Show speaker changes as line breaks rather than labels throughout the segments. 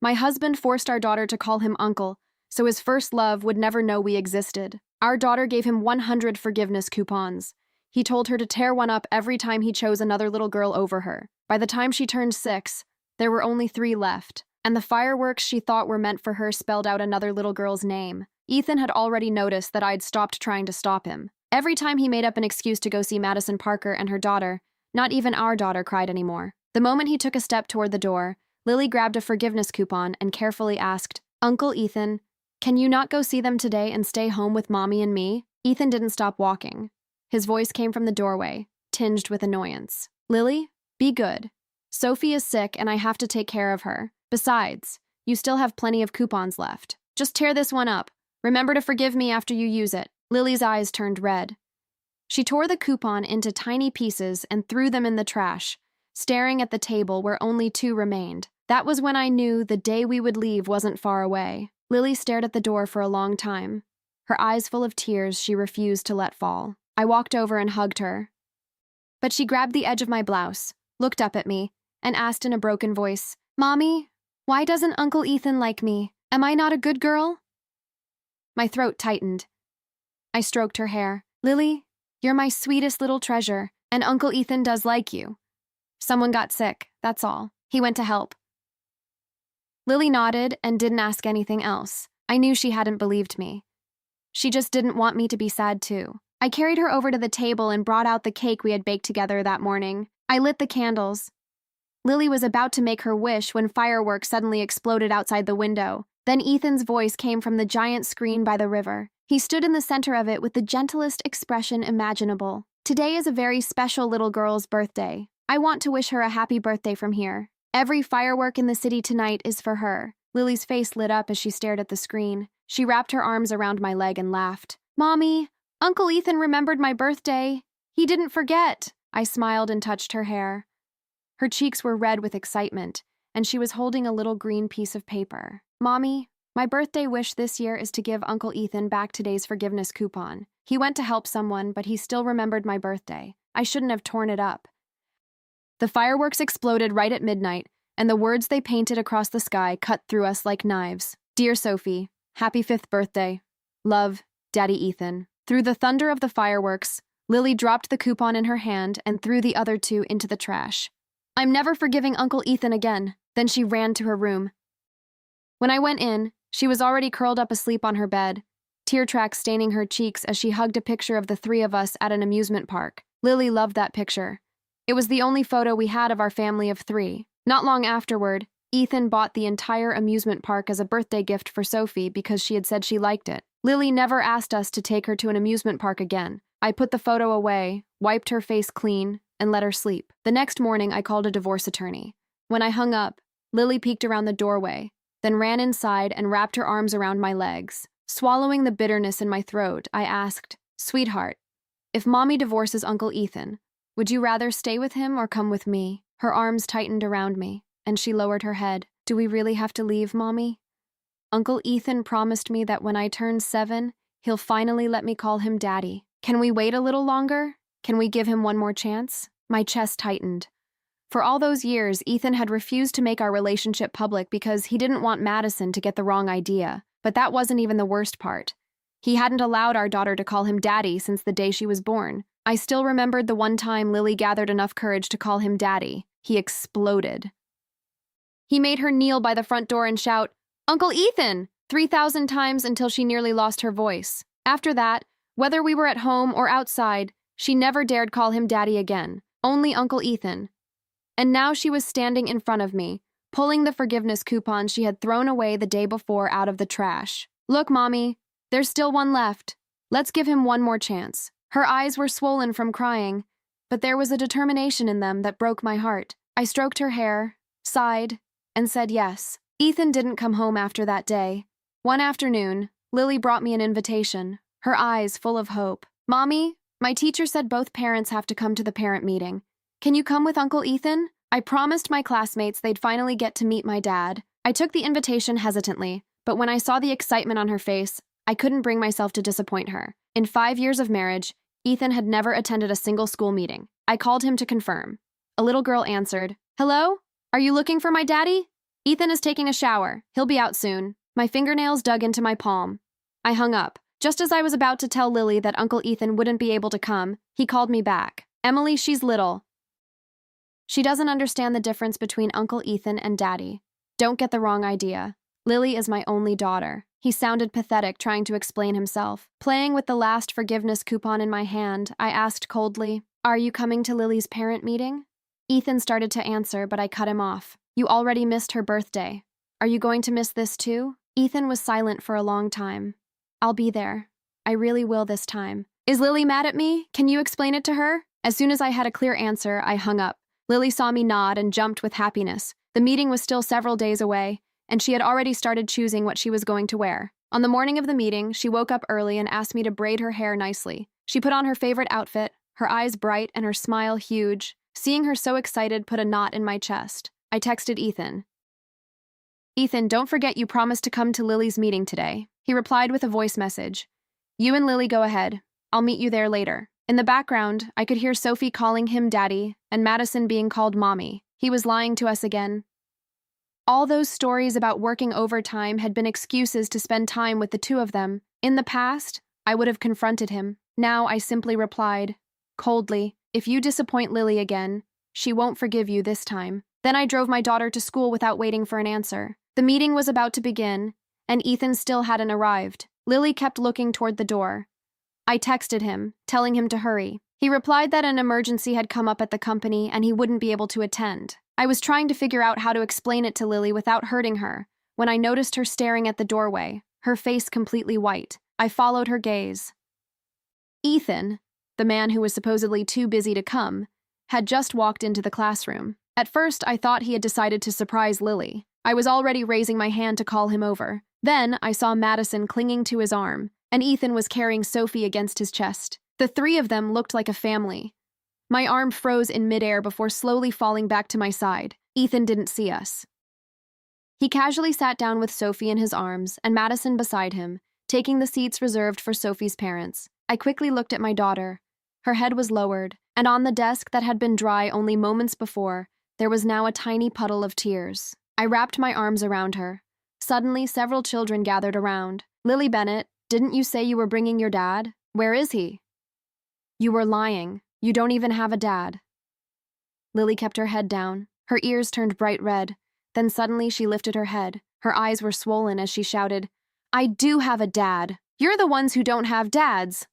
My husband forced our daughter to call him uncle, so his first love would never know we existed. Our daughter gave him 100 forgiveness coupons. He told her to tear one up every time he chose another little girl over her. By the time she turned 6, there were only 3 left, and the fireworks she thought were meant for her spelled out another little girl's name. Ethan had already noticed that I'd stopped trying to stop him. Every time he made up an excuse to go see Madison Parker and her daughter, not even our daughter cried anymore. The moment he took a step toward the door, Lily grabbed a forgiveness coupon and carefully asked, "Uncle Ethan, can you not go see them today and stay home with Mommy and me?" Ethan didn't stop walking. His voice came from the doorway, tinged with annoyance. "Lily, be good. Sophie is sick and I have to take care of her. Besides, you still have plenty of coupons left. Just tear this one up. Remember to forgive me after you use it." Lily's eyes turned red. She tore the coupon into tiny pieces and threw them in the trash, staring at the table where only 2 remained. That was when I knew the day we would leave wasn't far away. Lily stared at the door for a long time. Her eyes full of tears she refused to let fall. I walked over and hugged her. But she grabbed the edge of my blouse, looked up at me, and asked in a broken voice, "Mommy, why doesn't Uncle Ethan like me? Am I not a good girl?" My throat tightened. I stroked her hair. "Lily, you're my sweetest little treasure, and Uncle Ethan does like you. Someone got sick, that's all. He went to help." Lily nodded and didn't ask anything else. I knew she hadn't believed me. She just didn't want me to be sad too. I carried her over to the table and brought out the cake we had baked together that morning. I lit the candles. Lily was about to make her wish when fireworks suddenly exploded outside the window. Then Ethan's voice came from the giant screen by the river. He stood in the center of it with the gentlest expression imaginable. "Today is a very special little girl's birthday. I want to wish her a happy birthday from here. Every firework in the city tonight is for her." Lily's face lit up as she stared at the screen. She wrapped her arms around my leg and laughed. "Mommy, Uncle Ethan remembered my birthday. He didn't forget." I smiled and touched her hair. Her cheeks were red with excitement, and she was holding a little green piece of paper. "Mommy, my birthday wish this year is to give Uncle Ethan back today's forgiveness coupon. He went to help someone, but he still remembered my birthday. I shouldn't have torn it up." The fireworks exploded right at midnight, and the words they painted across the sky cut through us like knives. "Dear Sophie, happy 5th birthday. Love, Daddy Ethan." Through the thunder of the fireworks, Lily dropped the coupon in her hand and threw the other 2 into the trash. "I'm never forgiving Uncle Ethan again." Then she ran to her room. When I went in, she was already curled up asleep on her bed, tear tracks staining her cheeks as she hugged a picture of the 3 of us at an amusement park. Lily loved that picture. It was the only photo we had of our family of 3. Not long afterward, Ethan bought the entire amusement park as a birthday gift for Sophie because she had said she liked it. Lily never asked us to take her to an amusement park again. I put the photo away, wiped her face clean, and let her sleep. The next morning, I called a divorce attorney. When I hung up, Lily peeked around the doorway, then ran inside and wrapped her arms around my legs. Swallowing the bitterness in my throat, I asked, "Sweetheart, if Mommy divorces Uncle Ethan, would you rather stay with him or come with me?" Her arms tightened around me, and she lowered her head. "Do we really have to leave, Mommy? Uncle Ethan promised me that when I turn 7, he'll finally let me call him Daddy. Can we wait a little longer? Can we give him one more chance?" My chest tightened. For all those years, Ethan had refused to make our relationship public because he didn't want Madison to get the wrong idea. But that wasn't even the worst part. He hadn't allowed our daughter to call him Daddy since the day she was born. I still remembered the one time Lily gathered enough courage to call him Daddy. He exploded. He made her kneel by the front door and shout, "Uncle Ethan!" 3,000 times until she nearly lost her voice. After that, whether we were at home or outside, she never dared call him Daddy again. Only Uncle Ethan. And now she was standing in front of me, pulling the forgiveness coupon she had thrown away the day before out of the trash. "Look, Mommy, there's still one left. Let's give him one more chance." Her eyes were swollen from crying, but there was a determination in them that broke my heart. I stroked her hair, sighed, and said yes. Ethan didn't come home after that day. One afternoon, Lily brought me an invitation, her eyes full of hope. "Mommy, my teacher said both parents have to come to the parent meeting. Can you come with Uncle Ethan?" I promised my classmates they'd finally get to meet my dad. I took the invitation hesitantly, but when I saw the excitement on her face, I couldn't bring myself to disappoint her. In 5 years of marriage, Ethan had never attended a single school meeting. I called him to confirm. A little girl answered, "Hello? Are you looking for my daddy?" Ethan is taking a shower. He'll be out soon. My fingernails dug into my palm. I hung up. Just as I was about to tell Lily that Uncle Ethan wouldn't be able to come, he called me back. Emily, she's little. She doesn't understand the difference between Uncle Ethan and Daddy. Don't get the wrong idea. Lily is my only daughter. He sounded pathetic trying to explain himself. Playing with the last forgiveness coupon in my hand, I asked coldly, "Are you coming to Lily's parent meeting?" Ethan started to answer, but I cut him off. "You already missed her birthday. Are you going to miss this too?" Ethan was silent for a long time. "I'll be there. I really will this time." "Is Lily mad at me? Can you explain it to her?" As soon as I had a clear answer, I hung up. Lily saw me nod and jumped with happiness. The meeting was still several days away, and she had already started choosing what she was going to wear. On the morning of the meeting, she woke up early and asked me to braid her hair nicely. She put on her favorite outfit, her eyes bright and her smile huge. Seeing her so excited put a knot in my chest. I texted Ethan. "Ethan, don't forget you promised to come to Lily's meeting today." He replied with a voice message. "You and Lily go ahead. I'll meet you there later." In the background, I could hear Sophie calling him Daddy and Madison being called Mommy. He was lying to us again. All those stories about working overtime had been excuses to spend time with the two of them. In the past, I would have confronted him. Now I simply replied, coldly, "If you disappoint Lily again, she won't forgive you this time." Then I drove my daughter to school without waiting for an answer. The meeting was about to begin, and Ethan still hadn't arrived. Lily kept looking toward the door. I texted him, telling him to hurry. He replied that an emergency had come up at the company and he wouldn't be able to attend. I was trying to figure out how to explain it to Lily without hurting her, when I noticed her staring at the doorway, her face completely white. I followed her gaze. Ethan, the man who was supposedly too busy to come, had just walked into the classroom. At first, I thought he had decided to surprise Lily. I was already raising my hand to call him over. Then I saw Madison clinging to his arm, and Ethan was carrying Sophie against his chest. The three of them looked like a family. My arm froze in midair before slowly falling back to my side. Ethan didn't see us. He casually sat down with Sophie in his arms and Madison beside him, taking the seats reserved for Sophie's parents. I quickly looked at my daughter. Her head was lowered, and on the desk that had been dry only moments before, there was now a tiny puddle of tears. I wrapped my arms around her. Suddenly, several children gathered around. "Lily Bennett, didn't you say you were bringing your dad? Where is he?" "You were lying. You don't even have a dad." Lily kept her head down. Her ears turned bright red. Then suddenly she lifted her head. Her eyes were swollen as she shouted, "I do have a dad. You're the ones who don't have dads."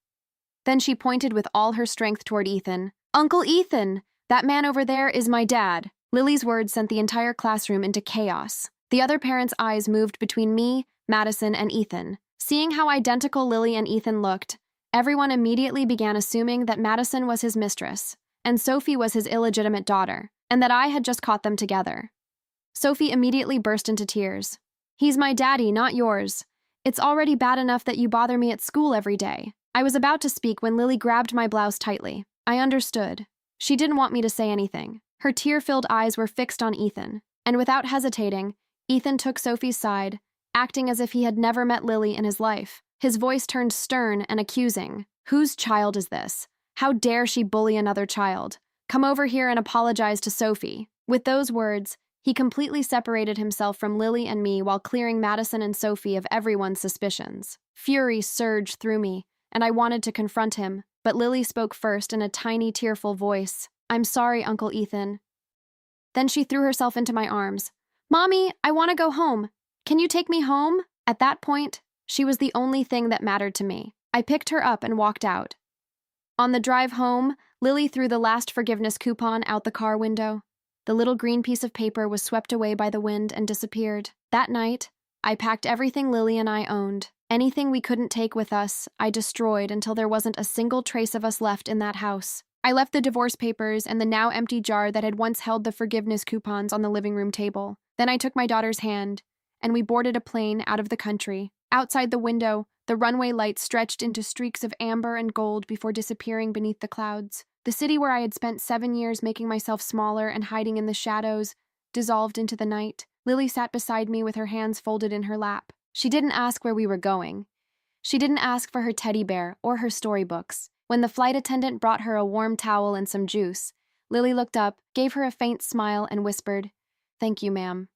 Then she pointed with all her strength toward Ethan. "Uncle Ethan, that man over there is my dad." Lily's words sent the entire classroom into chaos. The other parents' eyes moved between me, Madison, and Ethan. Seeing how identical Lily and Ethan looked, everyone immediately began assuming that Madison was his mistress, and Sophie was his illegitimate daughter, and that I had just caught them together. Sophie immediately burst into tears. "He's my daddy, not yours. It's already bad enough that you bother me at school every day." I was about to speak when Lily grabbed my blouse tightly. I understood. She didn't want me to say anything. Her tear-filled eyes were fixed on Ethan, and without hesitating, Ethan took Sophie's side, acting as if he had never met Lily in his life. His voice turned stern and accusing. "Whose child is this? How dare she bully another child? Come over here and apologize to Sophie." With those words, he completely separated himself from Lily and me while clearing Madison and Sophie of everyone's suspicions. Fury surged through me, and I wanted to confront him, but Lily spoke first in a tiny, tearful voice. "I'm sorry, Uncle Ethan." Then she threw herself into my arms. "Mommy, I want to go home. Can you take me home?" At that point, she was the only thing that mattered to me. I picked her up and walked out. On the drive home, Lily threw the last forgiveness coupon out the car window. The little green piece of paper was swept away by the wind and disappeared. That night, I packed everything Lily and I owned. Anything we couldn't take with us, I destroyed until there wasn't a single trace of us left in that house. I left the divorce papers and the now empty jar that had once held the forgiveness coupons on the living room table. Then I took my daughter's hand, and we boarded a plane out of the country. Outside the window, the runway lights stretched into streaks of amber and gold before disappearing beneath the clouds. The city where I had spent 7 years making myself smaller and hiding in the shadows dissolved into the night. Lily sat beside me with her hands folded in her lap. She didn't ask where we were going. She didn't ask for her teddy bear or her storybooks. When the flight attendant brought her a warm towel and some juice, Lily looked up, gave her a faint smile, and whispered, "Thank you, ma'am."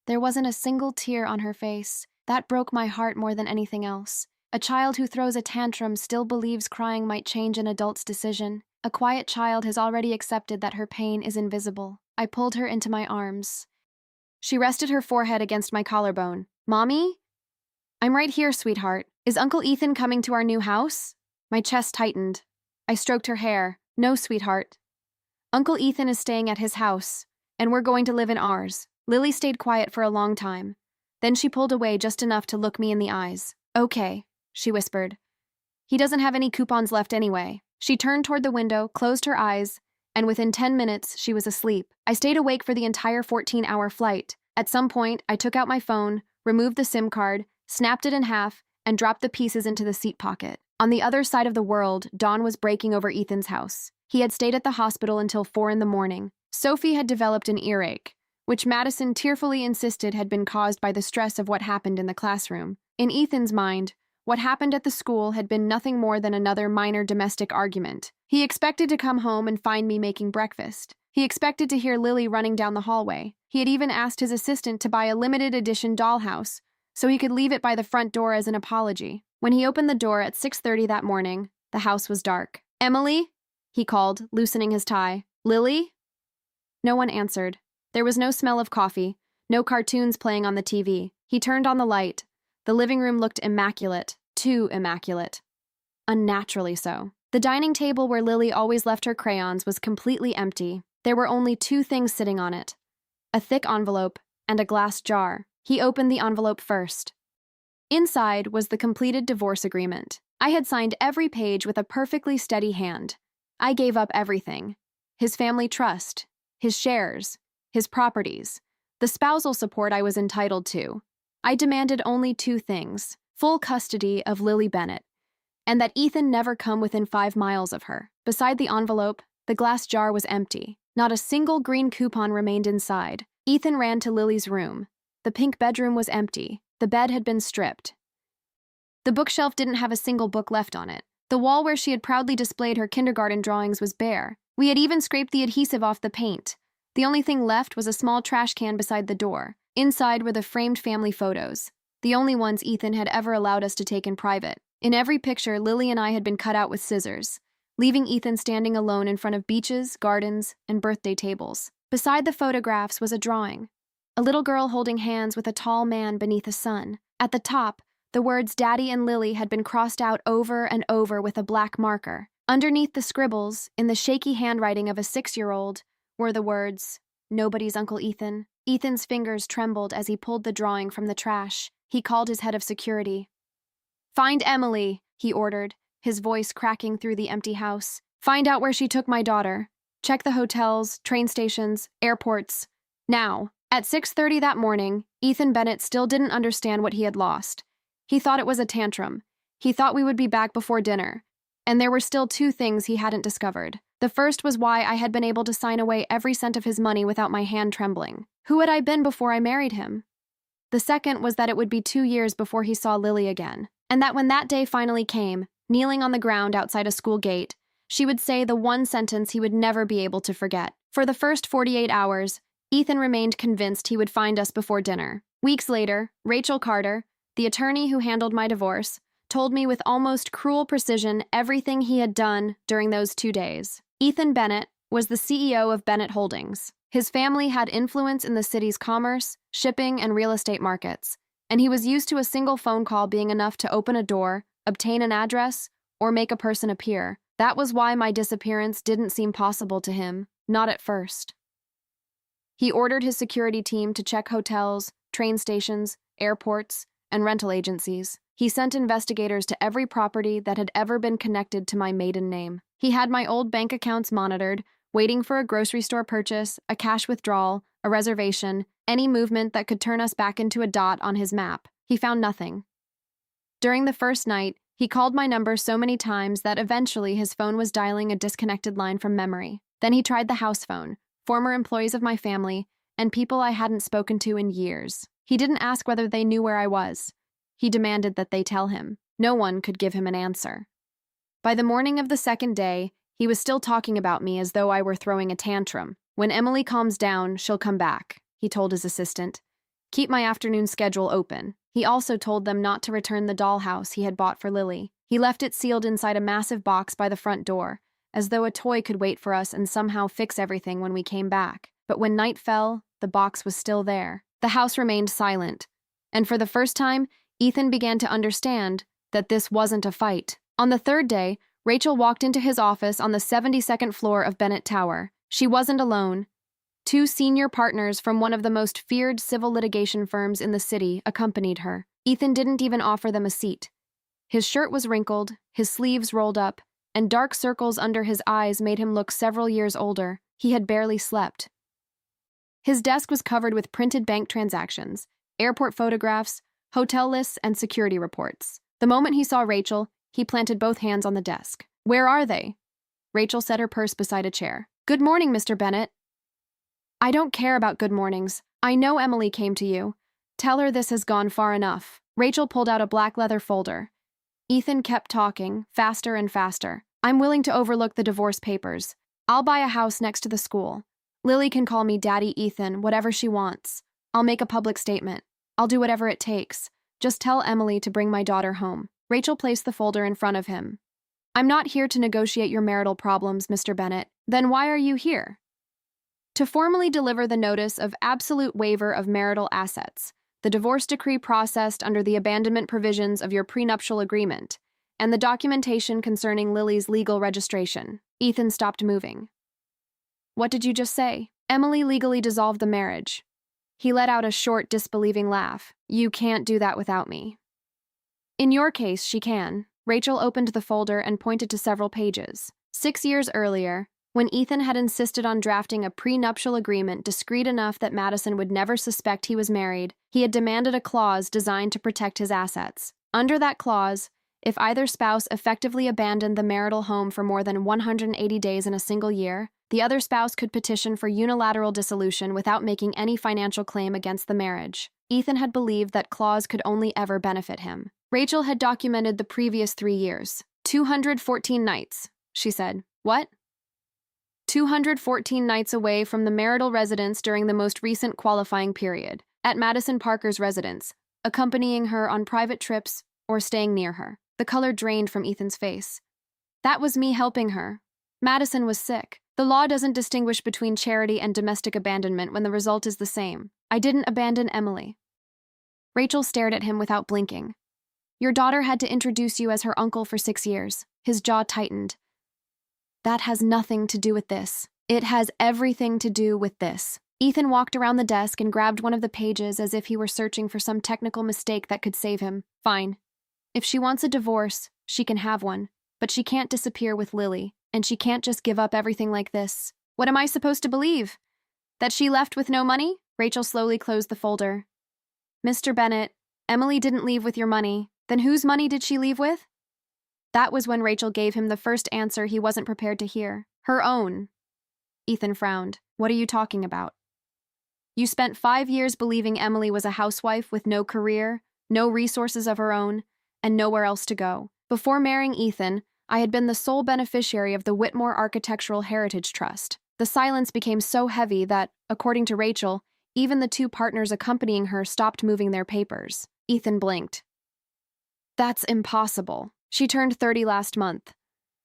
There wasn't a single tear on her face. That broke my heart more than anything else. A child who throws a tantrum still believes crying might change an adult's decision. A quiet child has already accepted that her pain is invisible. I pulled her into my arms. She rested her forehead against my collarbone. "Mommy?" "I'm right here, sweetheart. Is Uncle Ethan coming to our new house?" My chest tightened. I stroked her hair. "No, sweetheart. Uncle Ethan is staying at his house, and we're going to live in ours." Lily stayed quiet for a long time. Then she pulled away just enough to look me in the eyes. "Okay," she whispered. "He doesn't have any coupons left anyway." She turned toward the window, closed her eyes, and within 10 minutes, she was asleep. I stayed awake for the entire 14-hour flight. At some point, I took out my phone, removed the SIM card, snapped it in half, and dropped the pieces into the seat pocket. On the other side of the world, dawn was breaking over Ethan's house. He had stayed at the hospital until 4 in the morning. Sophie had developed an earache, which Madison tearfully insisted had been caused by the stress of what happened in the classroom. In Ethan's mind, what happened at the school had been nothing more than another minor domestic argument. He expected to come home and find me making breakfast. He expected to hear Lily running down the hallway. He had even asked his assistant to buy a limited edition dollhouse so he could leave it by the front door as an apology. When he opened the door at 6:30 that morning, the house was dark. "Emily?" he called, loosening his tie. "Lily?" No one answered. There was no smell of coffee, no cartoons playing on the TV. He turned on the light. The living room looked immaculate, too immaculate. Unnaturally so. The dining table where Lily always left her crayons was completely empty. There were only 2 things sitting on it: a thick envelope and a glass jar. He opened the envelope first. Inside was the completed divorce agreement. I had signed every page with a perfectly steady hand. I gave up everything: his family trust, his shares, his properties, the spousal support I was entitled to. I demanded only 2 things: full custody of Lily Bennett, and that Ethan never come within 5 miles of her. Beside the envelope, the glass jar was empty. Not a single green coupon remained inside. Ethan ran to Lily's room. The pink bedroom was empty. The bed had been stripped. The bookshelf didn't have a single book left on it. The wall where she had proudly displayed her kindergarten drawings was bare. We had even scraped the adhesive off the paint. The only thing left was a small trash can beside the door. Inside were the framed family photos, the only ones Ethan had ever allowed us to take in private. In every picture, Lily and I had been cut out with scissors, leaving Ethan standing alone in front of beaches, gardens, and birthday tables. Beside the photographs was a drawing: a little girl holding hands with a tall man beneath a sun. At the top, the words Daddy and Lily had been crossed out over and over with a black marker. Underneath the scribbles, in the shaky handwriting of a 6-year-old, were the words, "Nobody's Uncle Ethan." Ethan's fingers trembled as he pulled the drawing from the trash. He called his head of security. "Find Emily," he ordered, his voice cracking through the empty house. "Find out where she took my daughter. Check the hotels, train stations, airports. Now." At 6:30 that morning, Ethan Bennett still didn't understand what he had lost. He thought it was a tantrum. He thought we would be back before dinner. And there were still 2 things he hadn't discovered. The first was why I had been able to sign away every cent of his money without my hand trembling. Who had I been before I married him? The second was that it would be 2 years before he saw Lily again, and that when that day finally came, kneeling on the ground outside a school gate, she would say the one sentence he would never be able to forget. For the first 48 hours, Ethan remained convinced he would find us before dinner. Weeks later, Rachel Carter, the attorney who handled my divorce, told me with almost cruel precision everything he had done during those 2 days. Ethan Bennett was the CEO of Bennett Holdings. His family had influence in the city's commerce, shipping, and real estate markets, and he was used to a single phone call being enough to open a door, obtain an address, or make a person appear. That was why my disappearance didn't seem possible to him, not at first. He ordered his security team to check hotels, train stations, airports, and rental agencies. He sent investigators to every property that had ever been connected to my maiden name. He had my old bank accounts monitored, waiting for a grocery store purchase, a cash withdrawal, a reservation, any movement that could turn us back into a dot on his map. He found nothing. During the first night, he called my number so many times that eventually his phone was dialing a disconnected line from memory. Then he tried the house phone, former employees of my family, and people I hadn't spoken to in years. He didn't ask whether they knew where I was. He demanded that they tell him. No one could give him an answer. By the morning of the second day, he was still talking about me as though I were throwing a tantrum. "When Emily calms down, she'll come back," he told his assistant. Keep my afternoon schedule open. He also told them not to return the dollhouse he had bought for Lily. He left it sealed inside a massive box by the front door, as though a toy could wait for us and somehow fix everything when we came back. But when night fell, the box was still there. The house remained silent, and for the first time, Ethan began to understand that this wasn't a fight. On the third day, Rachel walked into his office on the 72nd floor of Bennett Tower. She wasn't alone. Two senior partners from one of the most feared civil litigation firms in the city accompanied her. Ethan didn't even offer them a seat. His shirt was wrinkled, his sleeves rolled up, and dark circles under his eyes made him look several years older. He had barely slept. His desk was covered with printed bank transactions, airport photographs, hotel lists, and security reports. The moment he saw Rachel, he planted both hands on the desk. "Where are they?" Rachel set her purse beside a chair. "Good morning, Mr. Bennett." "I don't care about good mornings. I know Emily came to you. Tell her this has gone far enough." Rachel pulled out a black leather folder. Ethan kept talking, faster and faster. "I'm willing to overlook the divorce papers. I'll buy a house next to the school. Lily can call me Daddy Ethan, whatever she wants. I'll make a public statement. I'll do whatever it takes. Just tell Emily to bring my daughter home." Rachel placed the folder in front of him. "I'm not here to negotiate your marital problems, Mr. Bennett. Then why are you here?" "To formally deliver the notice of absolute waiver of marital assets, the divorce decree processed under the abandonment provisions of your prenuptial agreement, and the documentation concerning Lily's legal registration." Ethan stopped moving. "What did you just say?" "Emily legally dissolved the marriage." He let out a short, disbelieving laugh. "You can't do that without me." "In your case, she can." Rachel opened the folder and pointed to several pages. 6 years earlier, when Ethan had insisted on drafting a prenuptial agreement discreet enough that Madison would never suspect he was married, he had demanded a clause designed to protect his assets. Under that clause, if either spouse effectively abandoned the marital home for more than 180 days in a single year, the other spouse could petition for unilateral dissolution without making any financial claim against the marriage. Ethan had believed that clause could only ever benefit him. Rachel had documented the previous 3 years. 214 nights, she said. "What?" 214 nights away from the marital residence during the most recent qualifying period, at Madison Parker's residence, accompanying her on private trips or staying near her. The color drained from Ethan's face. "That was me helping her. Madison was sick. The law doesn't distinguish between charity and domestic abandonment when the result is the same. I didn't abandon Emily." Rachel stared at him without blinking. "Your daughter had to introduce you as her uncle for 6 years. His jaw tightened. "That has nothing to do with this." "It has everything to do with this." Ethan walked around the desk and grabbed one of the pages as if he were searching for some technical mistake that could save him. "Fine. If she wants a divorce, she can have one. But she can't disappear with Lily, and she can't just give up everything like this." "What am I supposed to believe? That she left with no money?" Rachel slowly closed the folder. "Mr. Bennett, Emily didn't leave with your money. Then whose money did she leave with?" That was when Rachel gave him the first answer he wasn't prepared to hear. "Her own." Ethan frowned. "What are you talking about?" "You spent 5 years believing Emily was a housewife with no career, no resources of her own, and nowhere else to go. Before marrying Ethan, I had been the sole beneficiary of the Whitmore Architectural Heritage Trust." The silence became so heavy that, according to Rachel, even the 2 partners accompanying her stopped moving their papers. Ethan blinked. "That's impossible. She turned 30 last month.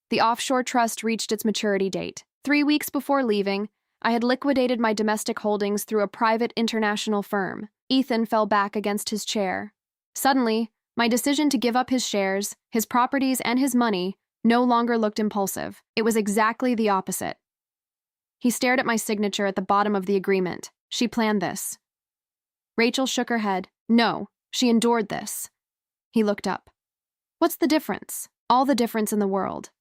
The offshore trust reached its maturity date. 3 weeks before leaving, I had liquidated my domestic holdings through a private international firm." Ethan fell back against his chair. Suddenly, my decision to give up his shares, his properties, and his money no longer looked impulsive. It was exactly the opposite. He stared at my signature at the bottom of the agreement. "She planned this." Rachel shook her head. "No, she endured this." He looked up. "What's the difference?" "All the difference in the world.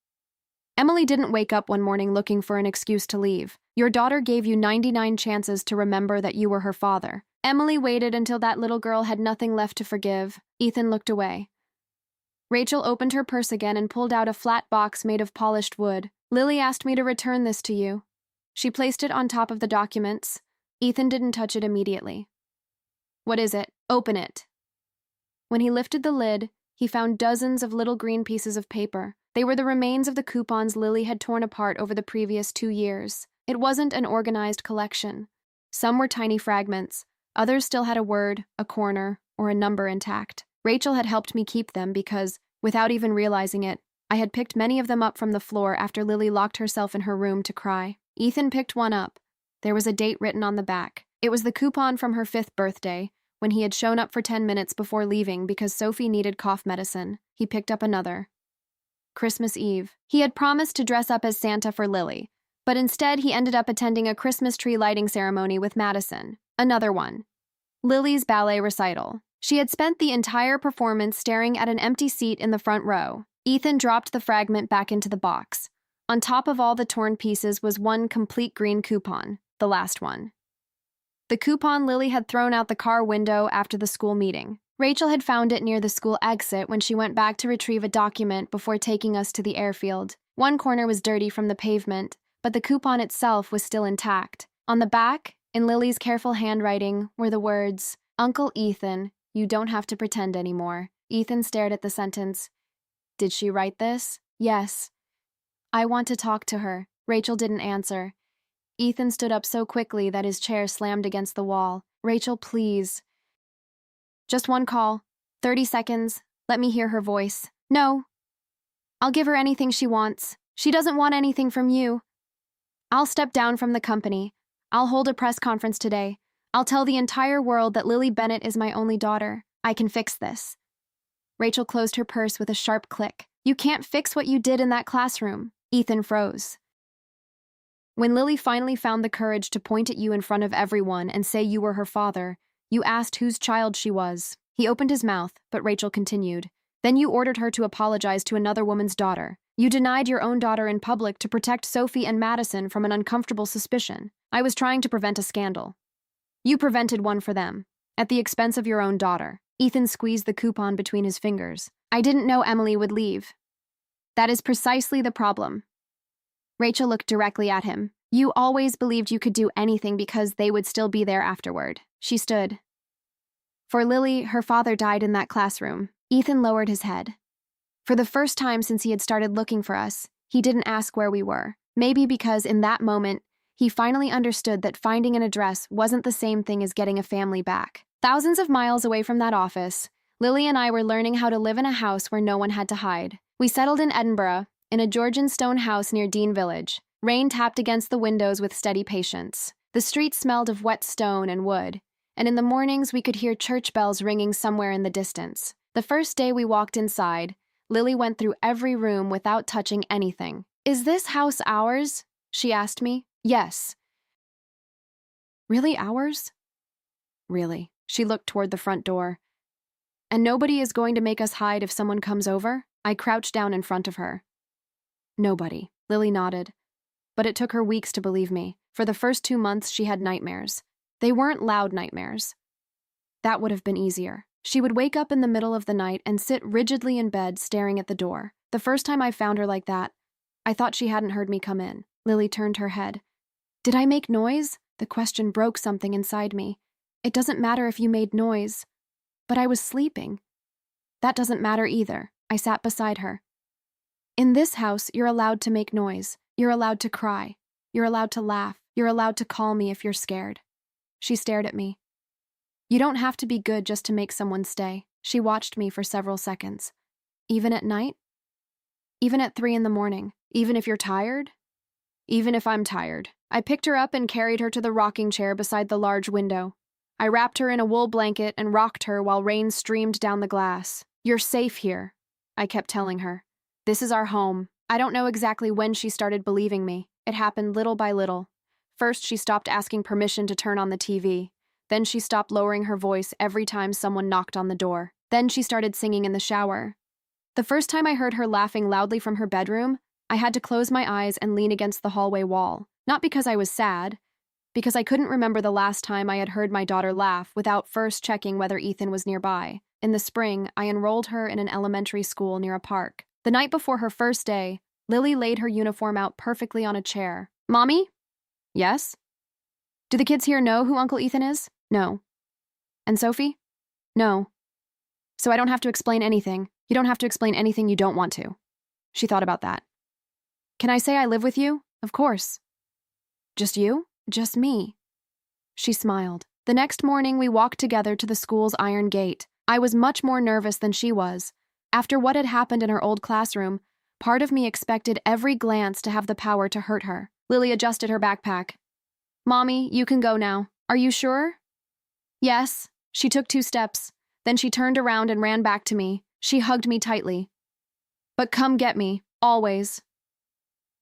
Emily didn't wake up one morning looking for an excuse to leave. Your daughter gave you 99 chances to remember that you were her father. Emily waited until that little girl had nothing left to forgive." Ethan looked away. Rachel opened her purse again and pulled out a flat box made of polished wood. "Lily asked me to return this to you." She placed it on top of the documents. Ethan didn't touch it immediately. "What is it? Open it." When he lifted the lid, he found dozens of little green pieces of paper. They were the remains of the coupons Lily had torn apart over the previous 2 years. It wasn't an organized collection. Some were tiny fragments, Others still had a word, a corner, or a number intact. Rachel had helped me keep them because, without even realizing it, I had picked many of them up from the floor after Lily locked herself in her room to cry. Ethan picked one up. There was a date written on the back. It was the coupon from her 5th birthday, when he had shown up for 10 minutes before leaving because Sophie needed cough medicine. He picked up another. Christmas Eve. He had promised to dress up as Santa for Lily, but instead he ended up attending a Christmas tree lighting ceremony with Madison. Another one. Lily's ballet recital. She had spent the entire performance staring at an empty seat in the front row. Ethan dropped the fragment back into the box. On top of all the torn pieces was one complete green coupon, the last one. The coupon Lily had thrown out the car window after the school meeting. Rachel had found it near the school exit when she went back to retrieve a document before taking us to the airfield. One corner was dirty from the pavement, but the coupon itself was still intact. On the back, in Lily's careful handwriting, were the words, "Uncle Ethan, you don't have to pretend anymore." Ethan stared at the sentence. Did she write this? Yes. I want to talk to her. Rachel didn't answer. Ethan stood up so quickly that his chair slammed against the wall. Rachel, please. Just one call. 30 seconds. Let me hear her voice. No. I'll give her anything she wants. She doesn't want anything from you. I'll step down from the company. I'll hold a press conference today. I'll tell the entire world that Lily Bennett is my only daughter. I can fix this. Rachel closed her purse with a sharp click. You can't fix what you did in that classroom. Ethan froze. When Lily finally found the courage to point at you in front of everyone and say you were her father, you asked whose child she was. He opened his mouth, but Rachel continued. Then you ordered her to apologize to another woman's daughter. You denied your own daughter in public to protect Sophie and Madison from an uncomfortable suspicion. I was trying to prevent a scandal. You prevented one for them, at the expense of your own daughter. Ethan squeezed the coupon between his fingers. I didn't know Emily would leave. That is precisely the problem. Rachel looked directly at him. You always believed you could do anything because they would still be there afterward. She stood. For Lily, her father died in that classroom. Ethan lowered his head. For the first time since he had started looking for us, he didn't ask where we were. Maybe because in that moment, he finally understood that finding an address wasn't the same thing as getting a family back. Thousands of miles away from that office, Lily and I were learning how to live in a house where no one had to hide. We settled in Edinburgh, in a Georgian stone house near Dean Village. Rain tapped against the windows with steady patience. The street smelled of wet stone and wood, and in the mornings we could hear church bells ringing somewhere in the distance. The first day we walked inside, Lily went through every room without touching anything. Is this house ours? She asked me. Yes. Really ours? Really. She looked toward the front door. And nobody is going to make us hide if someone comes over? I crouched down in front of her. Nobody. Lily nodded. But it took her weeks to believe me. For the first 2 months, she had nightmares. They weren't loud nightmares. That would have been easier. She would wake up in the middle of the night and sit rigidly in bed staring at the door. The first time I found her like that, I thought she hadn't heard me come in. Lily turned her head. Did I make noise? The question broke something inside me. It doesn't matter if you made noise. But I was sleeping. That doesn't matter either. I sat beside her. In this house, you're allowed to make noise. You're allowed to cry. You're allowed to laugh. You're allowed to call me if you're scared. She stared at me. You don't have to be good just to make someone stay. She watched me for several seconds. Even at night? Even at 3 a.m? Even if you're tired? Even if I'm tired. I picked her up and carried her to the rocking chair beside the large window. I wrapped her in a wool blanket and rocked her while rain streamed down the glass. You're safe here, I kept telling her. This is our home. I don't know exactly when she started believing me. It happened little by little. First, she stopped asking permission to turn on the TV. Then she stopped lowering her voice every time someone knocked on the door. Then she started singing in the shower. The first time I heard her laughing loudly from her bedroom, I had to close my eyes and lean against the hallway wall. Not because I was sad, because I couldn't remember the last time I had heard my daughter laugh without first checking whether Ethan was nearby. In the spring, I enrolled her in an elementary school near a park. The night before her first day, Lily laid her uniform out perfectly on a chair. Mommy? Yes? Do the kids here know who Uncle Ethan is? No. And Sophie? No. So I don't have to explain anything. You don't have to explain anything you don't want to. She thought about that. Can I say I live with you? Of course. Just you? Just me. She smiled. The next morning, we walked together to the school's iron gate. I was much more nervous than she was. After what had happened in her old classroom, part of me expected every glance to have the power to hurt her. Lily adjusted her backpack. "Mommy, you can go now. Are you sure?" "Yes." She took 2 steps. Then she turned around and ran back to me. She hugged me tightly. "But come get me, always."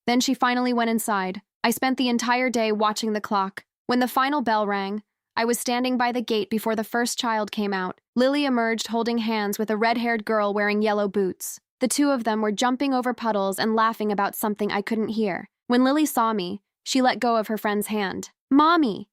Then she finally went inside. I spent the entire day watching the clock. When the final bell rang, I was standing by the gate before the first child came out. Lily emerged holding hands with a red-haired girl wearing yellow boots. The 2 of them were jumping over puddles and laughing about something I couldn't hear. When Lily saw me, she let go of her friend's hand. "Mommy!"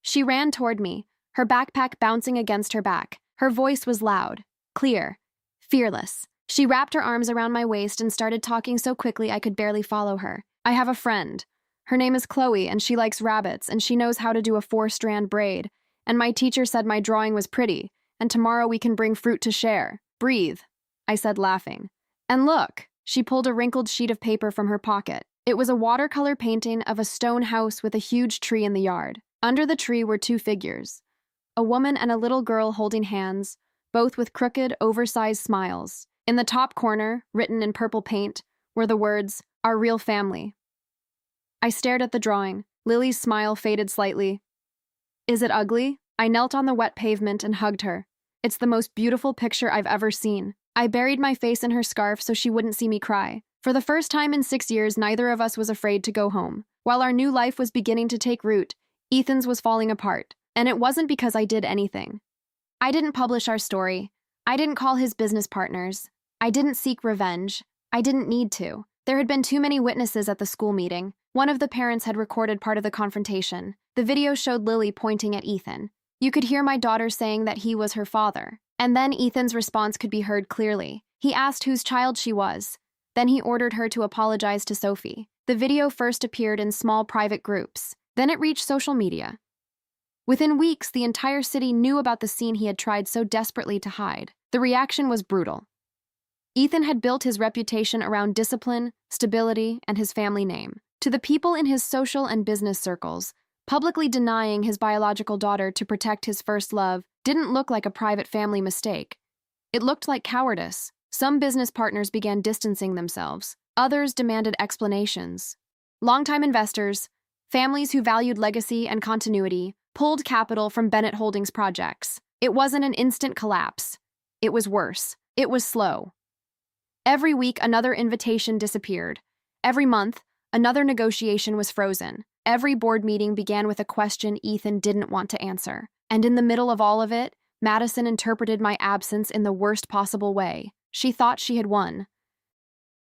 She ran toward me, her backpack bouncing against her back. Her voice was loud, clear, fearless. She wrapped her arms around my waist and started talking so quickly I could barely follow her. "I have a friend. Her name is Chloe, and she likes rabbits, and she knows how to do a 4-strand braid. And my teacher said my drawing was pretty, and tomorrow we can bring fruit to share. Breathe," I said, laughing. "And look," she pulled a wrinkled sheet of paper from her pocket. It was a watercolor painting of a stone house with a huge tree in the yard. Under the tree were 2 figures, a woman and a little girl holding hands, both with crooked, oversized smiles. In the top corner, written in purple paint, were the words, "Our real family." I stared at the drawing. Lily's smile faded slightly. "Is it ugly?" I knelt on the wet pavement and hugged her. "It's the most beautiful picture I've ever seen." I buried my face in her scarf so she wouldn't see me cry. For the first time in 6 years, neither of us was afraid to go home. While our new life was beginning to take root, Ethan's was falling apart. And it wasn't because I did anything. I didn't publish our story. I didn't call his business partners. I didn't seek revenge. I didn't need to. There had been too many witnesses at the school meeting. One of the parents had recorded part of the confrontation. The video showed Lily pointing at Ethan. You could hear my daughter saying that he was her father. And then Ethan's response could be heard clearly. He asked whose child she was. Then he ordered her to apologize to Sophie. The video first appeared in small private groups. Then it reached social media. Within weeks, the entire city knew about the scene he had tried so desperately to hide. The reaction was brutal. Ethan had built his reputation around discipline, stability, and his family name. To the people in his social and business circles, publicly denying his biological daughter to protect his first love didn't look like a private family mistake. It looked like cowardice. Some business partners began distancing themselves. Others demanded explanations. Longtime investors, families who valued legacy and continuity, pulled capital from Bennett Holdings projects. It wasn't an instant collapse. It was worse. It was slow. Every week, another invitation disappeared. Every month, another negotiation was frozen. Every board meeting began with a question Ethan didn't want to answer. And in the middle of all of it, Madison interpreted my absence in the worst possible way. She thought she had won.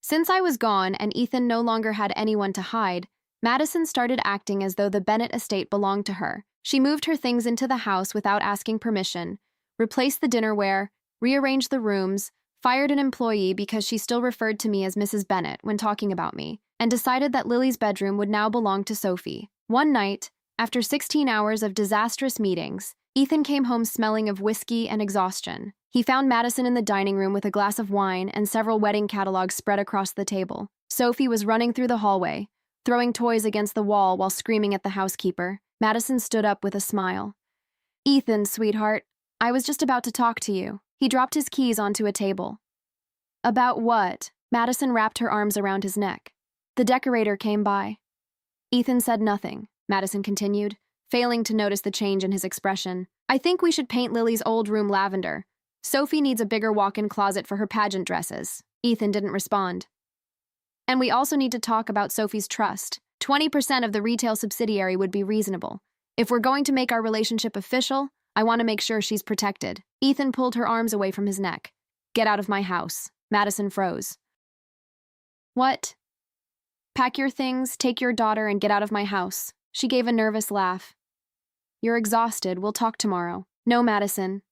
Since I was gone and Ethan no longer had anyone to hide, Madison started acting as though the Bennett estate belonged to her. She moved her things into the house without asking permission, replaced the dinnerware, rearranged the rooms, fired an employee because she still referred to me as Mrs. Bennett when talking about me, and decided that Lily's bedroom would now belong to Sophie. One night, after 16 hours of disastrous meetings, Ethan came home smelling of whiskey and exhaustion. He found Madison in the dining room with a glass of wine and several wedding catalogs spread across the table. Sophie was running through the hallway, throwing toys against the wall while screaming at the housekeeper. Madison stood up with a smile. "Ethan, sweetheart, I was just about to talk to you." He dropped his keys onto a table. "About what?" Madison wrapped her arms around his neck. "The decorator came by." Ethan said nothing. Madison continued, failing to notice the change in his expression. "I think we should paint Lily's old room lavender. Sophie needs a bigger walk-in closet for her pageant dresses." Ethan didn't respond. "And we also need to talk about Sophie's trust. 20% of the retail subsidiary would be reasonable. If we're going to make our relationship official, I want to make sure she's protected." Ethan pulled her arms away from his neck. "Get out of my house." Madison froze. "What?" "Pack your things, take your daughter, and get out of my house." She gave a nervous laugh. "You're exhausted. We'll talk tomorrow." "No, Madison.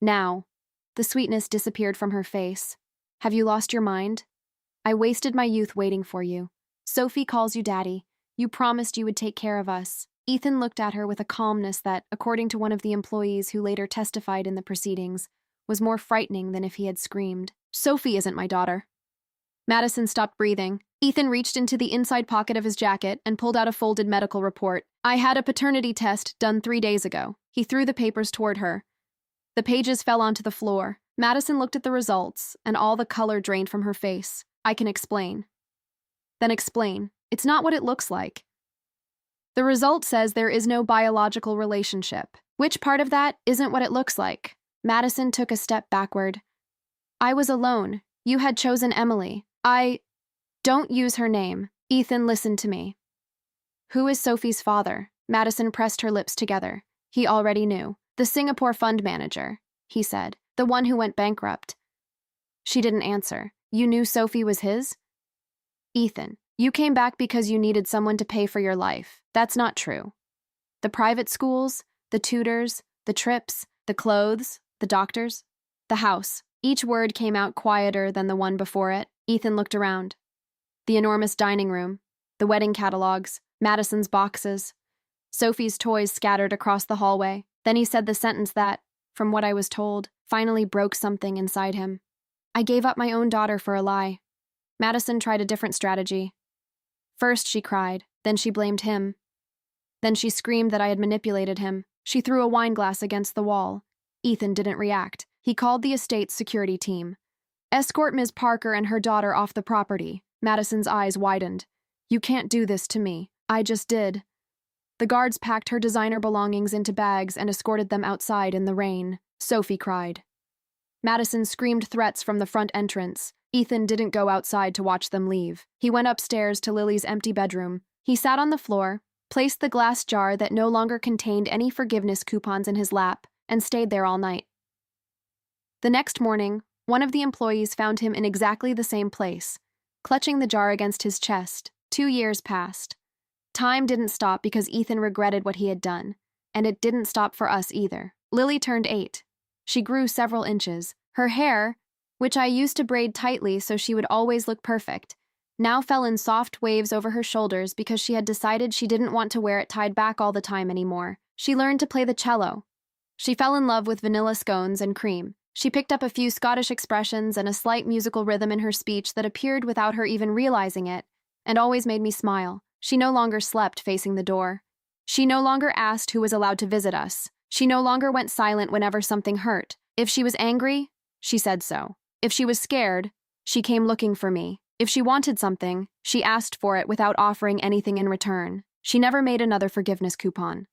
Now." The sweetness disappeared from her face. "Have you lost your mind? I wasted my youth waiting for you. Sophie calls you Daddy. You promised you would take care of us." Ethan looked at her with a calmness that, according to one of the employees who later testified in the proceedings, was more frightening than if he had screamed. "Sophie isn't my daughter." Madison stopped breathing. Ethan reached into the inside pocket of his jacket and pulled out a folded medical report. I had a paternity test done 3 days ago. He threw the papers toward her. The pages fell onto the floor. Madison looked at the results, and all the color drained from her face. I can explain. Then explain. It's not what it looks like. The result says there is no biological relationship. Which part of that isn't what it looks like? Madison took a step backward. I was alone. You had chosen Emily. Don't use her name. Ethan, listen to me. Who is Sophie's father? Madison pressed her lips together. He already knew. The Singapore fund manager, he said. The one who went bankrupt. She didn't answer. You knew Sophie was his? Ethan, you came back because you needed someone to pay for your life. That's not true. The private schools, the tutors, the trips, the clothes, the doctors, the house. Each word came out quieter than the one before it. Ethan looked around. The enormous dining room, the wedding catalogs, Madison's boxes, Sophie's toys scattered across the hallway. Then he said the sentence that, from what I was told, finally broke something inside him. I gave up my own daughter for a lie. Madison tried a different strategy. First she cried, then she blamed him. Then she screamed that I had manipulated him. She threw a wine glass against the wall. Ethan didn't react. He called the estate's security team. Escort Ms. Parker and her daughter off the property. Madison's eyes widened. You can't do this to me. I just did. The guards packed her designer belongings into bags and escorted them outside in the rain. Sophie cried. Madison screamed threats from the front entrance. Ethan didn't go outside to watch them leave. He went upstairs to Lily's empty bedroom. He sat on the floor, placed the glass jar that no longer contained any forgiveness coupons in his lap, and stayed there all night. The next morning, one of the employees found him in exactly the same place, clutching the jar against his chest. 2 years passed. Time didn't stop because Ethan regretted what he had done, and it didn't stop for us either. Lily turned 8. She grew several inches. Her hair, which I used to braid tightly so she would always look perfect, now fell in soft waves over her shoulders because she had decided she didn't want to wear it tied back all the time anymore. She learned to play the cello. She fell in love with vanilla scones and cream. She picked up a few Scottish expressions and a slight musical rhythm in her speech that appeared without her even realizing it, and always made me smile. She no longer slept facing the door. She no longer asked who was allowed to visit us. She no longer went silent whenever something hurt. If she was angry, she said so. If she was scared, she came looking for me. If she wanted something, she asked for it without offering anything in return. She never made another forgiveness coupon.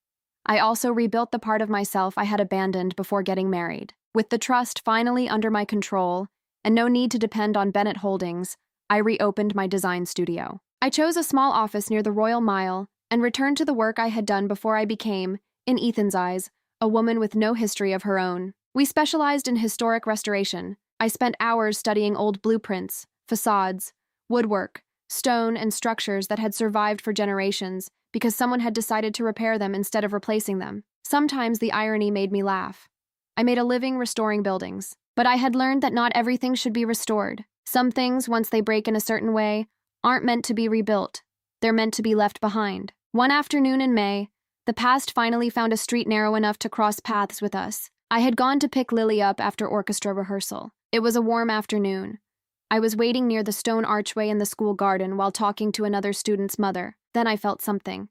I also rebuilt the part of myself I had abandoned before getting married. With the trust finally under my control, and no need to depend on Bennett Holdings, I reopened my design studio. I chose a small office near the Royal Mile and returned to the work I had done before I became, in Ethan's eyes, a woman with no history of her own. We specialized in historic restoration. I spent hours studying old blueprints, facades, woodwork, stone, and structures that had survived for generations because someone had decided to repair them instead of replacing them. Sometimes the irony made me laugh. I made a living restoring buildings, but I had learned that not everything should be restored. Some things, once they break in a certain way, aren't meant to be rebuilt. They're meant to be left behind. One afternoon in May, the past finally found a street narrow enough to cross paths with us. I had gone to pick Lily up after orchestra rehearsal. It was a warm afternoon. I was waiting near the stone archway in the school garden while talking to another student's mother. Then I felt something.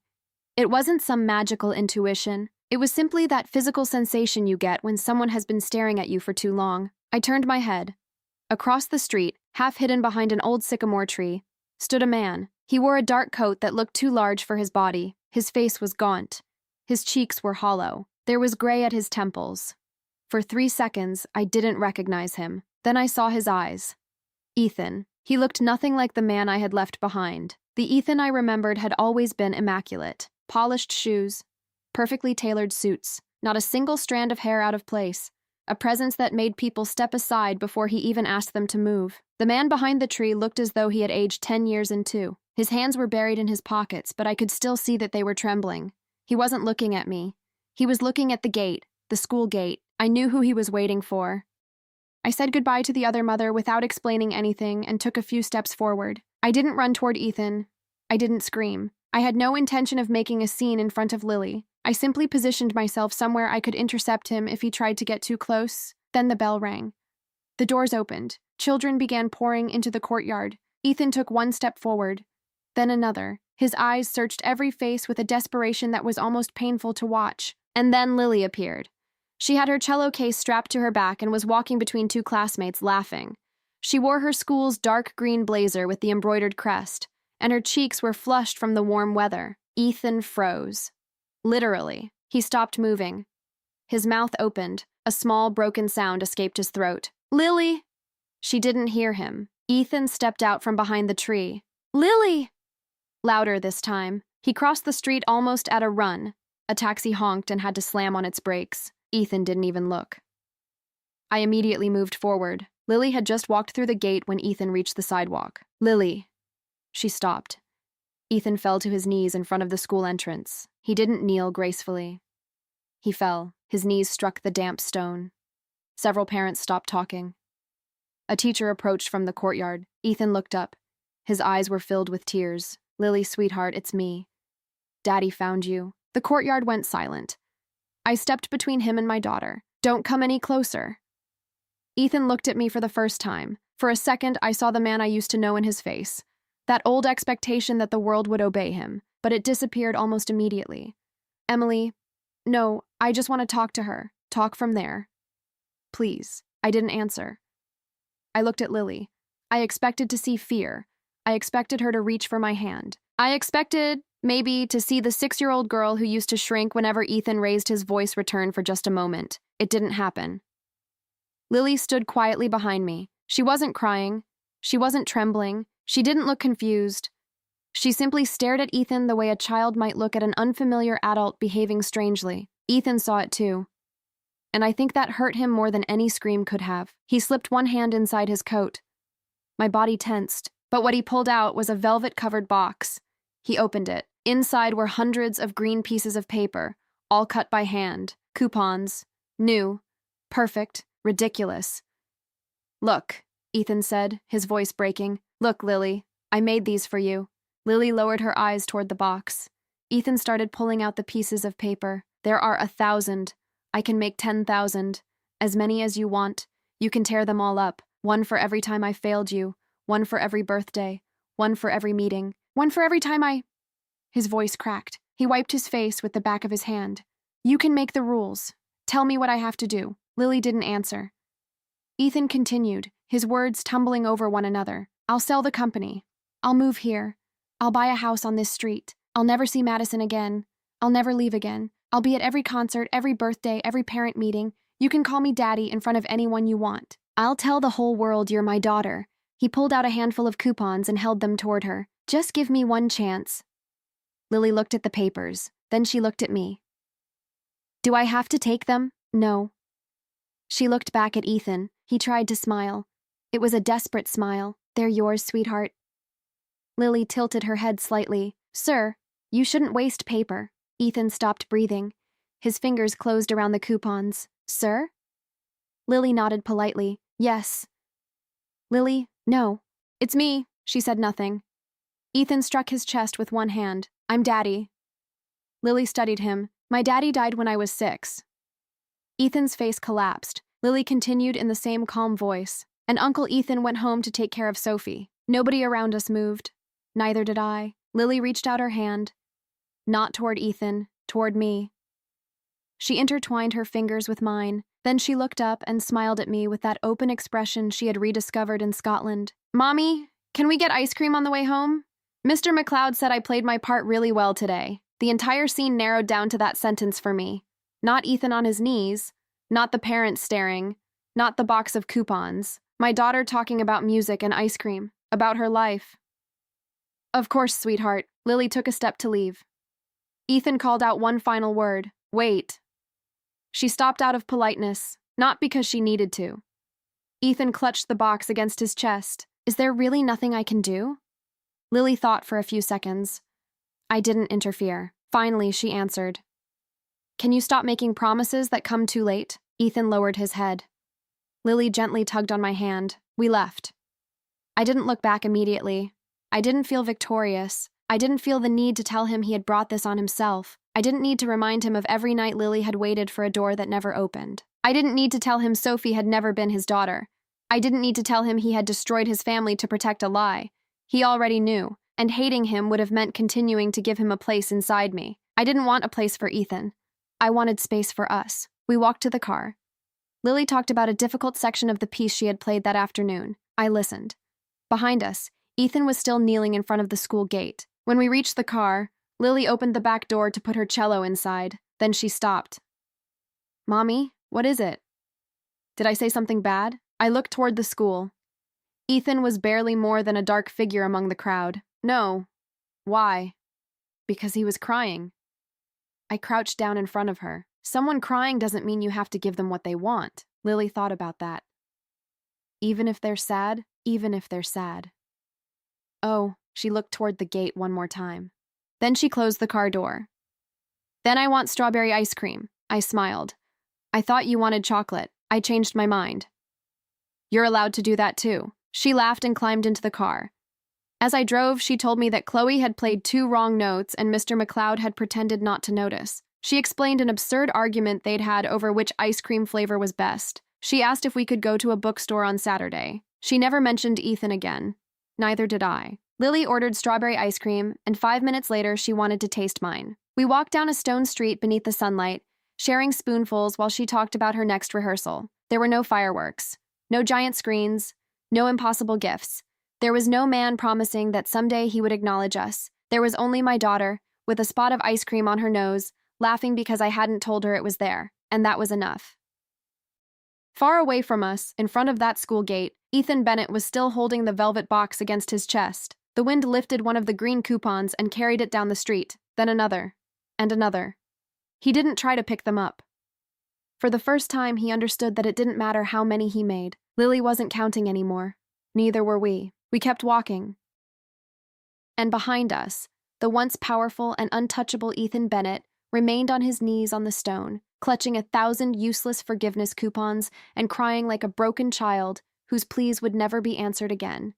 It wasn't some magical intuition. It was simply that physical sensation you get when someone has been staring at you for too long. I turned my head. Across the street, half hidden behind an old sycamore tree, stood a man. He wore a dark coat that looked too large for his body. His face was gaunt. His cheeks were hollow. There was gray at his temples. For 3 seconds, I didn't recognize him. Then I saw his eyes. Ethan. He looked nothing like the man I had left behind. The Ethan I remembered had always been immaculate. Polished shoes, perfectly tailored suits, not a single strand of hair out of place, a presence that made people step aside before he even asked them to move. The man behind the tree looked as though he had aged 10 years in 2. His hands were buried in his pockets, but I could still see that they were trembling. He wasn't looking at me. He was looking at the gate, the school gate. I knew who he was waiting for. I said goodbye to the other mother without explaining anything and took a few steps forward. I didn't run toward Ethan. I didn't scream. I had no intention of making a scene in front of Lily. I simply positioned myself somewhere I could intercept him if he tried to get too close. Then the bell rang. The doors opened. Children began pouring into the courtyard. Ethan took one step forward, then another. His eyes searched every face with a desperation that was almost painful to watch. And then Lily appeared. She had her cello case strapped to her back and was walking between two classmates, laughing. She wore her school's dark green blazer with the embroidered crest, and her cheeks were flushed from the warm weather. Ethan froze. Literally. He stopped moving. His mouth opened. A small, broken sound escaped his throat. "Lily!" She didn't hear him. Ethan stepped out from behind the tree. "Lily!" Louder this time. He crossed the street almost at a run. A taxi honked and had to slam on its brakes. Ethan didn't even look. I immediately moved forward. Lily had just walked through the gate when Ethan reached the sidewalk. "Lily." She stopped. Ethan fell to his knees in front of the school entrance. He didn't kneel gracefully. He fell. His knees struck the damp stone. Several parents stopped talking. A teacher approached from the courtyard. Ethan looked up. His eyes were filled with tears. "Lily, sweetheart, it's me. Daddy found you." The courtyard went silent. I stepped between him and my daughter. "Don't come any closer." Ethan looked at me for the first time. For a second, I saw the man I used to know in his face. That old expectation that the world would obey him, but it disappeared almost immediately. "Emily, no, I just want to talk to her. Talk from there. Please." I didn't answer. I looked at Lily. I expected to see fear. I expected her to reach for my hand. I expected, maybe, to see the 6-year-old girl who used to shrink whenever Ethan raised his voice return for just a moment. It didn't happen. Lily stood quietly behind me. She wasn't crying. She wasn't trembling. She didn't look confused. She simply stared at Ethan the way a child might look at an unfamiliar adult behaving strangely. Ethan saw it too. And I think that hurt him more than any scream could have. He slipped one hand inside his coat. My body tensed, but what he pulled out was a velvet-covered box. He opened it. Inside were hundreds of green pieces of paper, all cut by hand. Coupons. New. Perfect. Ridiculous. "Look," Ethan said, his voice breaking. "Look, Lily, I made these for you." Lily lowered her eyes toward the box. Ethan started pulling out the pieces of paper. "There are 1,000. I can make 10,000. As many as you want. You can tear them all up. One for every time I failed you. One for every birthday. One for every meeting. One for every time I—" His voice cracked. He wiped his face with the back of his hand. "You can make the rules. Tell me what I have to do." Lily didn't answer. Ethan continued, his words tumbling over one another. "I'll sell the company. I'll move here. I'll buy a house on this street. I'll never see Madison again. I'll never leave again. I'll be at every concert, every birthday, every parent meeting. You can call me Daddy in front of anyone you want. I'll tell the whole world you're my daughter." He pulled out a handful of coupons and held them toward her. "Just give me one chance." Lily looked at the papers. Then she looked at me. "Do I have to take them?" "No." She looked back at Ethan. He tried to smile. It was a desperate smile. "They're yours, sweetheart." Lily tilted her head slightly. "Sir, you shouldn't waste paper." Ethan stopped breathing. His fingers closed around the coupons. "Sir?" Lily nodded politely. "Yes." "Lily, no." "It's me." She said nothing. Ethan struck his chest with one hand. "I'm Daddy." Lily studied him. "My daddy died when I was 6. Ethan's face collapsed. Lily continued in the same calm voice. "And Uncle Ethan went home to take care of Sophie. Nobody around us moved. Neither did I." Lily reached out her hand. Not toward Ethan, toward me. She intertwined her fingers with mine. Then she looked up and smiled at me with that open expression she had rediscovered in Scotland. "Mommy, can we get ice cream on the way home? Mr. McLeod said I played my part really well today." The entire scene narrowed down to that sentence for me. Not Ethan on his knees, not the parents staring, not the box of coupons. My daughter talking about music and ice cream, about her life. "Of course, sweetheart." Lily took a step to leave. Ethan called out one final word. "Wait." She stopped out of politeness, not because she needed to. Ethan clutched the box against his chest. "Is there really nothing I can do?" Lily thought for a few seconds. I didn't interfere. Finally, she answered. "Can you stop making promises that come too late?" Ethan lowered his head. Lily gently tugged on my hand. We left. I didn't look back immediately. I didn't feel victorious. I didn't feel the need to tell him he had brought this on himself. I didn't need to remind him of every night Lily had waited for a door that never opened. I didn't need to tell him Sophie had never been his daughter. I didn't need to tell him he had destroyed his family to protect a lie. He already knew, and hating him would have meant continuing to give him a place inside me. I didn't want a place for Ethan. I wanted space for us. We walked to the car. Lily talked about a difficult section of the piece she had played that afternoon. I listened. Behind us, Ethan was still kneeling in front of the school gate. When we reached the car, Lily opened the back door to put her cello inside. Then she stopped. "Mommy, what is it? Did I say something bad?" I looked toward the school. Ethan was barely more than a dark figure among the crowd. "No." "Why?" "Because he was crying." I crouched down in front of her. Someone crying doesn't mean you have to give them what they want. Lily thought about that. Even if they're sad, even if they're sad. Oh, she looked toward the gate one more time. Then she closed the car door. "Then I want strawberry ice cream." I smiled. "I thought you wanted chocolate. I changed my mind." "You're allowed to do that too." She laughed and climbed into the car. As I drove, she told me that Chloe had played 2 wrong notes and Mr. McLeod had pretended not to notice. She explained an absurd argument they'd had over which ice cream flavor was best. She asked if we could go to a bookstore on Saturday. She never mentioned Ethan again. Neither did I. Lily ordered strawberry ice cream, and 5 minutes later she wanted to taste mine. We walked down a stone street beneath the sunlight, sharing spoonfuls while she talked about her next rehearsal. There were no fireworks, no giant screens, no impossible gifts. There was no man promising that someday he would acknowledge us. There was only my daughter, with a spot of ice cream on her nose, laughing because I hadn't told her it was there, and that was enough. Far away from us, in front of that school gate, Ethan Bennett was still holding the velvet box against his chest. The wind lifted one of the green coupons and carried it down the street, then another, and another. He didn't try to pick them up. For the first time, he understood that it didn't matter how many he made. Lily wasn't counting anymore. Neither were we. We kept walking. And behind us, the once powerful and untouchable Ethan Bennett remained on his knees on the stone, clutching 1,000 useless forgiveness coupons and crying like a broken child whose pleas would never be answered again.